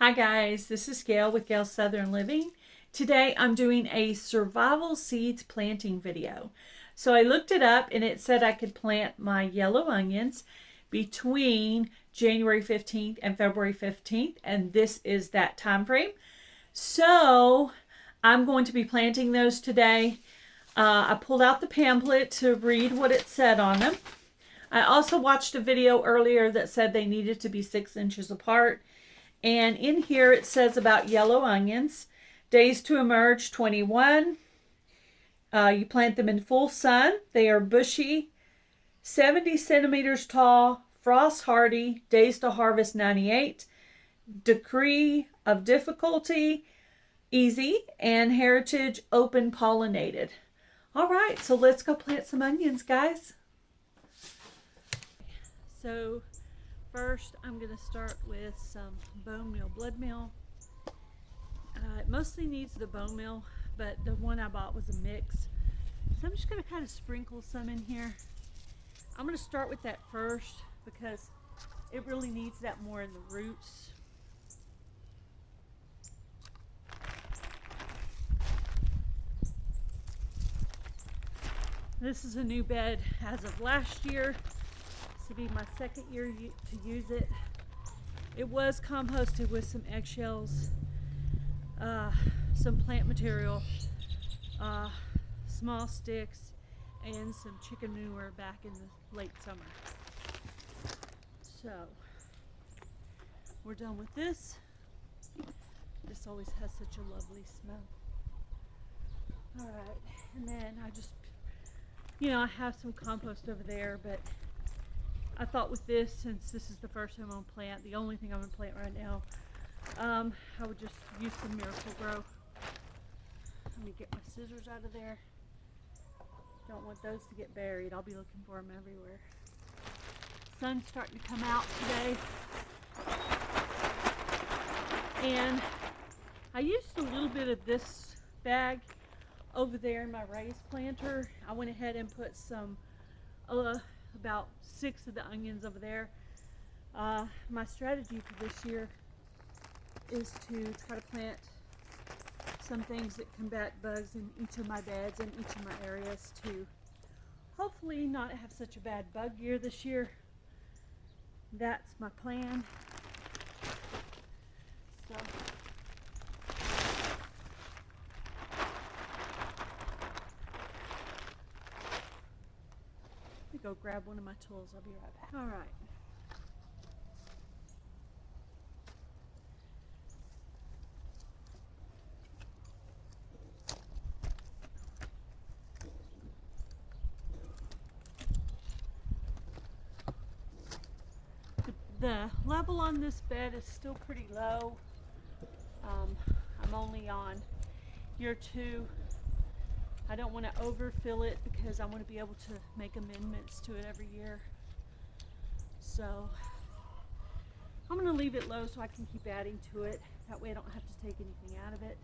Hi guys, this is Gail with Gail's Southern Living. Today I'm doing a survival seeds planting video. So I looked it up and it said I could plant my yellow onions between January 15th and February 15th, and this is that time frame. So I'm going to be planting those today. I pulled out the pamphlet to read what it said on them. I also watched a video earlier that said they needed to be 6 inches apart. And in here it says about yellow onions. Days to emerge, 21. You plant them in full sun. They are bushy, 70 centimeters tall, frost hardy. Days to harvest, 98. Degree of difficulty, easy. And heritage, open pollinated. All right, so let's go plant some onions, guys. So first, I'm going to start with some bone meal, blood meal. It mostly needs the bone meal, but the one I bought was a mix. So I'm just going to kind of sprinkle some in here. I'm going to start with that first because it really needs that more in the roots. This is a new bed as of last year. This will be my second year to use it. It was composted with some eggshells, some plant material, small sticks, and some chicken manure back in the late summer. So we're done with this. This always has such a lovely smell. All right, and then I just, I have some compost over there, but I thought with this, since this is the first time I'm going to plant, the only thing I'm going to plant right now, I would just use some Miracle-Gro. Let me get my scissors out of there. Don't want those to get buried. I'll be looking for them everywhere. Sun's starting to come out today. And I used a little bit of this bag over there in my raised planter. I went ahead and put some about 6 of the onions over there. My strategy for this year is to try to plant some things that combat bugs in each of my beds and each of my areas to hopefully not have such a bad bug year this year. That's my plan. So go grab one of my tools. I'll be right back. All right. The level on this bed is still pretty low. I'm only on year 2. I don't want to overfill it because I want to be able to make amendments to it every year. So I'm going to leave it low so I can keep adding to it. That way I don't have to take anything out of it.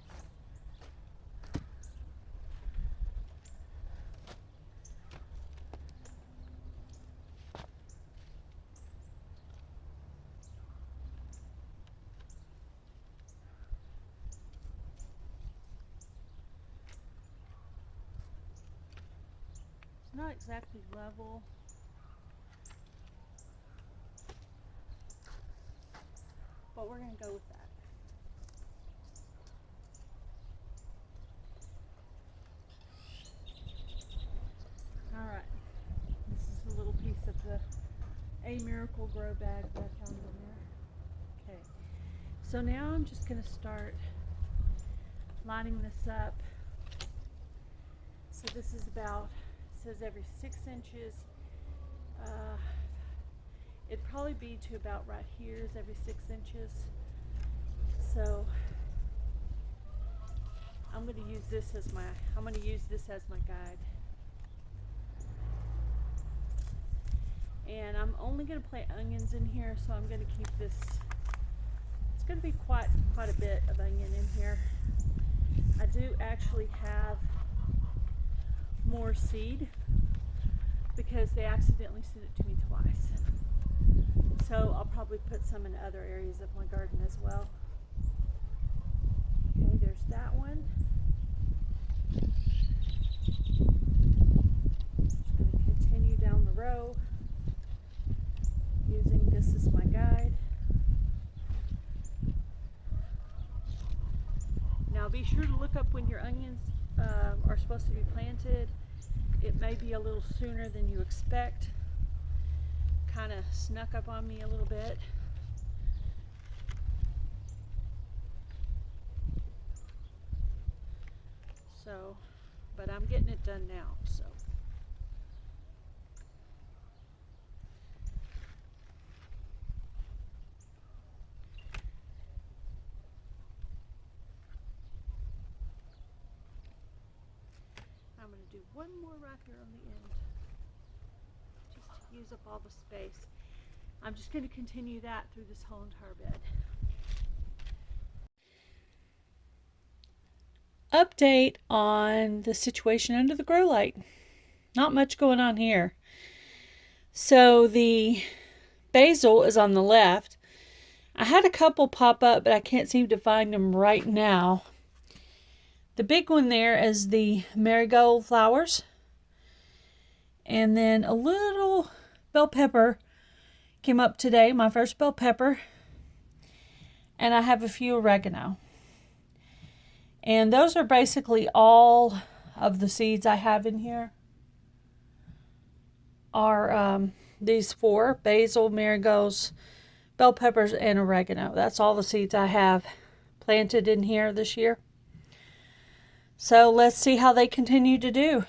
Not exactly level, but we're going to go with that. All right, this is a little piece of a Miracle-Gro bag that I found in there. Okay, so now I'm just going to start lining this up. So this is about, says every 6 inches. It'd probably be to about right here is every 6 inches. So I'm going to use this as my guide. And I'm only going to plant onions in here, so I'm going to keep this. It's going to be quite a bit of onion in here. I do actually have more seed because they accidentally sent it to me twice. So I'll probably put some in other areas of my garden as well. There's that one. Just going to continue down the row using this as my guide. Now be sure to look up when your onions are supposed to be planted. It may be a little sooner than you expect. Kind of snuck up on me a little bit. So, but I'm getting it done now, so. I'm going to do one more right here on the end, just to use up all the space. I'm just going to continue that through this whole entire bed. Update on the situation under the grow light. Not much going on here. So the basil is on the left. I had a couple pop up, but I can't seem to find them right now. The big one there is the marigold flowers. And then a little bell pepper came up today, my first bell pepper. And I have a few oregano. And those are basically all of the seeds I have in here. Are these four: basil, marigolds, bell peppers, and oregano. That's all the seeds I have planted in here this year. So let's see how they continue to do.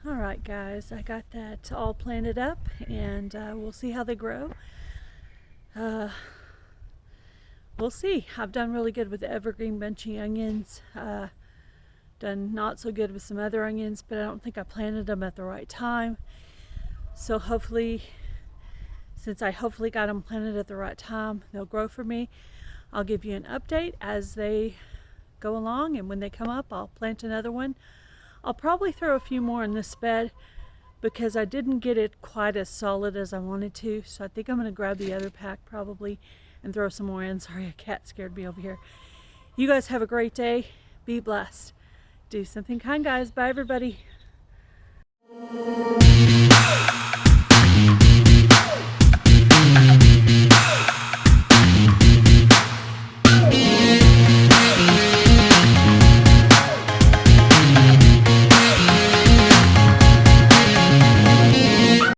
Alright guys, I got that all planted up, and we'll see how they grow. We'll see. I've done really good with the evergreen bunchy onions. Done not so good with some other onions, but I don't think I planted them at the right time. So hopefully, since I hopefully got them planted at the right time, they'll grow for me. I'll give you an update as they go along, and when they come up, I'll plant another one. I'll probably throw a few more in this bed because I didn't get it quite as solid as I wanted to. So I think I'm going to grab the other pack probably and throw some more in. Sorry, a cat scared me over here. You guys have a great day. Be blessed. Do something kind, guys. Bye, everybody.